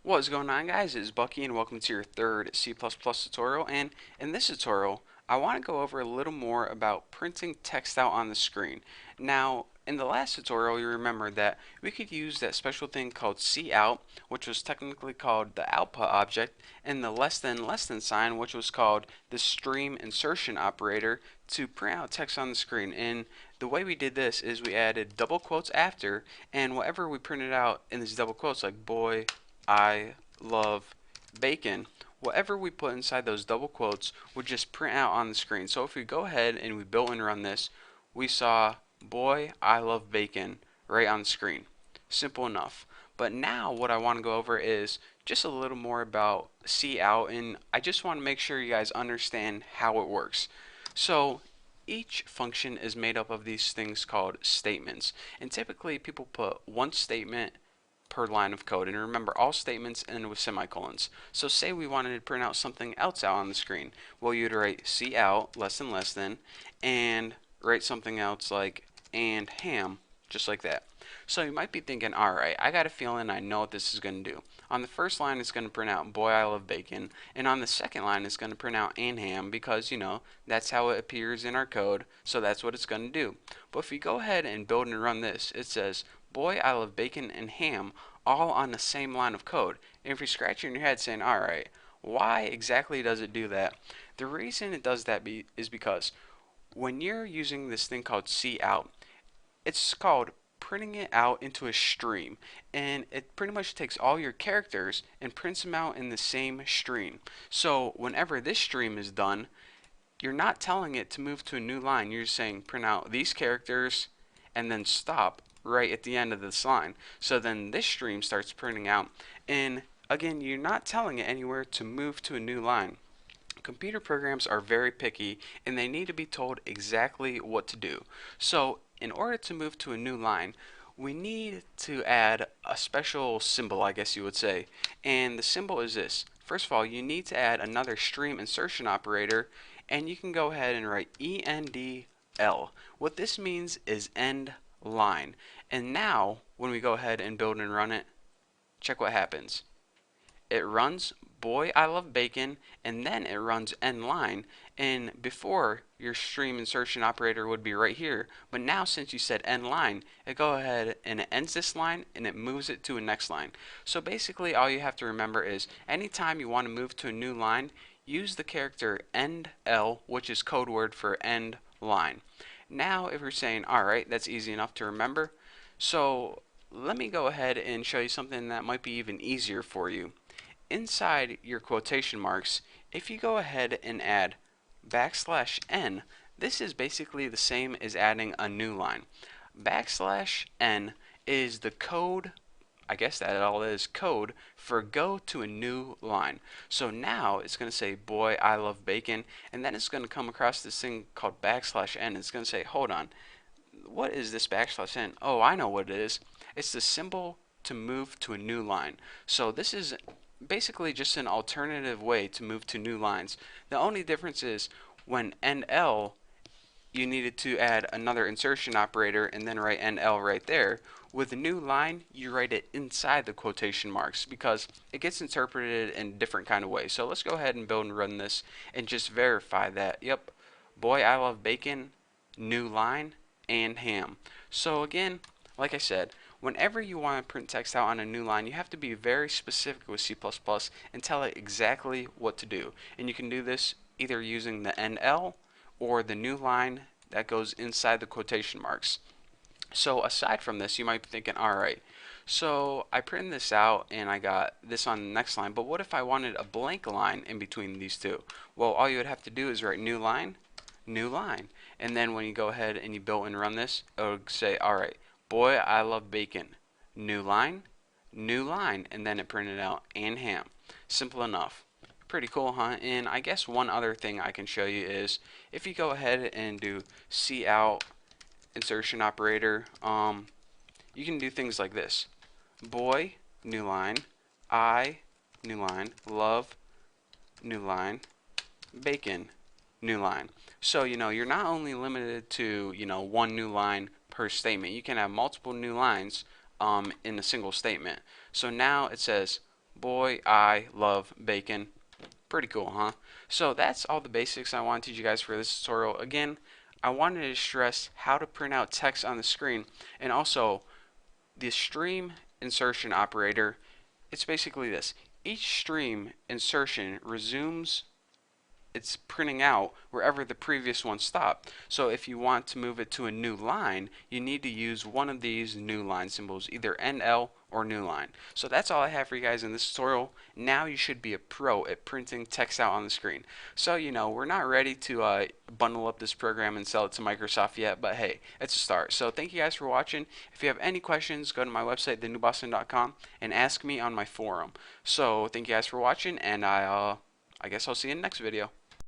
What's going on, guys? It's Bucky and welcome to your third C++ tutorial. And in this tutorial I want to go over a little more about printing text out on the screen. Now in the last tutorial you remember that we could use that special thing called cout, which was technically called the output object, and the less than sign, which was called the stream insertion operator, to print out text on the screen. And the way we did this is we added double quotes after, and whatever we printed out in these double quotes, like boy I love bacon, whatever we put inside those double quotes would just print out on the screen. So if we go ahead and we built and run this, we saw boy I love bacon right on the screen. Simple enough. But now what I want to go over is just a little more about cout, and I just want to make sure you guys understand how it works. So each function is made up of these things called statements, and typically people put one statement per line of code. And remember, all statements end with semicolons. So say we wanted to print out something else out on the screen. Well, you'd write cout less than, and write something else like and ham, just like that. So you might be thinking, alright, I got a feeling I know what this is going to do. On the first line it's going to print out boy I love bacon, and on the second line it's going to print out and ham, because that's how it appears in our code, so that's what it's going to do. But if you go ahead and build and run this, it says boy I love bacon and ham all on the same line of code. And if you're scratching your head saying, alright, why exactly does it do that? The reason it does that is because when you're using this thing called cout, it's called printing it out into a stream, and it pretty much takes all your characters and prints them out in the same stream. So whenever this stream is done, you're not telling it to move to a new line. You're just saying print out these characters and then stop right at the end of this line. So then this stream starts printing out, and again, you're not telling it anywhere to move to a new line. Computer programs are very picky, and they need to be told exactly what to do. So in order to move to a new line, we need to add a special symbol, I guess you would say. And the symbol is this. First of all, you need to add another stream insertion operator, and you can go ahead and write ENDL. What this means is end line. And now when we go ahead and build and run it, check what happens. It runs boy I love bacon, and then it runs end line. And before, your stream insertion operator would be right here, but now since you said end line, it go ahead and it ends this line and it moves it to a next line. So basically all you have to remember is anytime you want to move to a new line, use the character endl, which is code word for end line. Now if you're saying, alright, that's easy enough to remember, so let me go ahead and show you something that might be even easier for you. Inside your quotation marks, if you go ahead and add \n, this is basically the same as adding a new line. \n is the code, I guess that all is code, for go to a new line. So now it's going to say boy I love bacon, and then it's going to come across this thing called \n. It's going to say, hold on, what is this \n? Oh, I know what it is. It's the symbol to move to a new line. So this is basically just an alternative way to move to new lines. The only difference is when NL, you needed to add another insertion operator and then write NL right there. With a new line, you write it inside the quotation marks because it gets interpreted in a different kind of way. So let's go ahead and build and run this and just verify that, yep, boy I love bacon, new line, and ham. So again, like I said, whenever you want to print text out on a new line, you have to be very specific with C++ and tell it exactly what to do. And you can do this either using the NL or the new line that goes inside the quotation marks. So aside from this, you might be thinking, alright, so I printed this out and I got this on the next line, but what if I wanted a blank line in between these two? Well, all you would have to do is write new line, and then when you go ahead and you build and run this, it will say, alright, boy I love bacon, new line, and then it printed out and ham. Simple enough. Pretty cool, huh? And I guess one other thing I can show you is if you go ahead and do cout insertion operator, you can do things like this. Boy, new line, I, new line, love, new line, bacon, new line. So, you're not only limited to, one new line per statement. You can have multiple new lines in a single statement. So now it says, Boy, I love bacon. Pretty cool, huh? So that's all the basics I want to teach you guys for this tutorial. Again, I wanted to stress how to print out text on the screen, and also the stream insertion operator. It's basically this. Each stream insertion resumes it's printing out wherever the previous one stopped. So if you want to move it to a new line, you need to use one of these new line symbols, either NL or new line. So that's all I have for you guys in this tutorial. Now you should be a pro at printing text out on the screen. So we're not ready to bundle up this program and sell it to Microsoft yet, but hey, it's a start. So thank you guys for watching. If you have any questions, go to my website, thenewboston.com, and ask me on my forum. So thank you guys for watching, and I guess I'll see you in the next video.